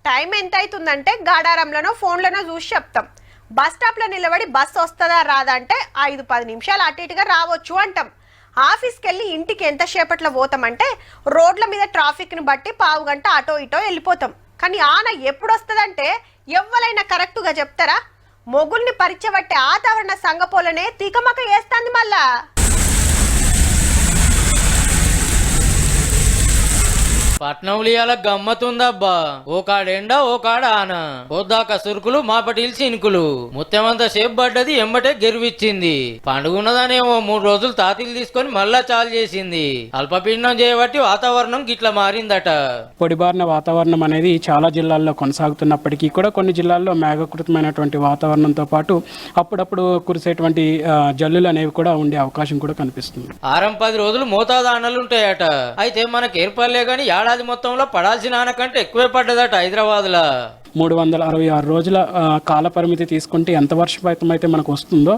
Time ఎంత అవుతుందంటే గాడారంలోనో ఫోన్లోనో చూసి చెప్తాం. బస్ స్టాప్లో నిలబడి బస్సు వస్తుందా రాదా అంటే 5-10 నిమిషాలు అటు ఇటుగా రావచ్చు అంటాం. ఆఫీస్కి వెళ్ళి ఇంటికి ఎంతసేపట్లో పోతామంటే రోడ్ల మీద ట్రాఫిక్ని బట్టి పావు గంట అటో ఇటో వెళ్ళిపోతాం. కానీ ఆన ఎప్పుడు వస్తుందంటే ఎవ్వరైనా కరెక్టుగా చెప్తారా? మొగుల్ని పరిచబట్టే వాతావరణ సంగపోలనే తీకమక వేస్తుంది మళ్ళా. పట్నంలో ఇవాళ గమ్మతుందబ్బా. ఓ కాడెండా ఓ కాడ ఆన. పొద్దాక సురుకులు మాపటిల్చి ఇనుకులు ముత్తెమంతా సేపు పడ్డది, ఎమ్మటే గెరువిచ్చింది. పండుగున్నదానేమో 3 రోజులు తాతీలు తీసుకొని మళ్ళా చాలు చేసింది. అల్పపీడనం చేయబట్టి వాతావరణం గిట్ల మారిందట. పొడిబారిన వాతావరణం అనేది చాలా జిల్లాల్లో కొనసాగుతున్నప్పటికీ కూడా కొన్ని జిల్లాల్లో మేఘకృతమైనటువంటి వాతావరణంతో పాటు అప్పుడప్పుడు కురిసేటువంటి జల్లులు అనేవి కూడా ఉండే అవకాశం కూడా కనిపిస్తుంది. 10 రోజులు మోతాదు ఆనలుంటాయట. అయితే మనకు ఏర్పడలే గాని ఏడాది మొత్తంలో పడాల్సిన ఆన కంటే ఎక్కువే పడ్డదట హైదరాబాద్ లా. 366 రోజుల కాల పరిమితి తీసుకుంటే ఎంత వర్షపాతం అయితే మనకు వస్తుందో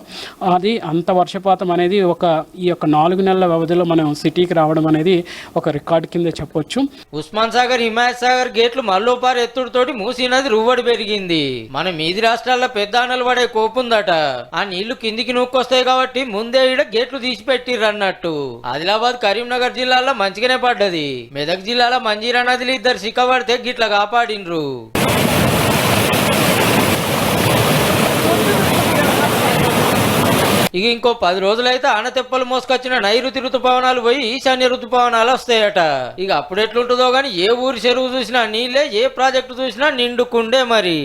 అది అంత వర్షపాతం అనేది ఈ యొక్క 4 నెలల వ్యవధిలో మనం సిటీకి రావడం అనేది ఒక రికార్డు కింద చెప్పొచ్చు. ఉస్మాన్ సాగర్, హిమాయత్ సాగర్ గేట్లు మల్లోపారు ఎత్తుడితోటి మూసీ నది రువ్వడి పెరిగింది. మన మీది రాష్ట్రాల్లో పెద్ద ఆనలు పడే కోపుందట. ఆ నీళ్లు కిందికి నూక్కొస్తాయి కాబట్టి ముందే ఈడ గేట్లు తీసి పెట్టిర్రన్నట్టు. ఆదిలాబాద్, కరీంనగర్ జిల్లాల్లో మంచిగానే పడ్డది. మెదక్ జిల్లాలో మంజీరా నదిలో 2 సిక్కబడితే గిట్ల కాపాడిండ్రు. ఇక ఇంకో 10 రోజులైతే ఆనతెప్పలు మోసుకొచ్చిన నైరుతి ఋతుపవనాలు పోయి ఈశాన్య ఋతుపవనాలు వస్తాయట. ఇక అప్పుడు ఎట్లుంటుందో గాని ఏ ఊరి చెరువు చూసినా నీళ్ళే, ఏ ప్రాజెక్టు చూసినా నిండుకుండే మరి.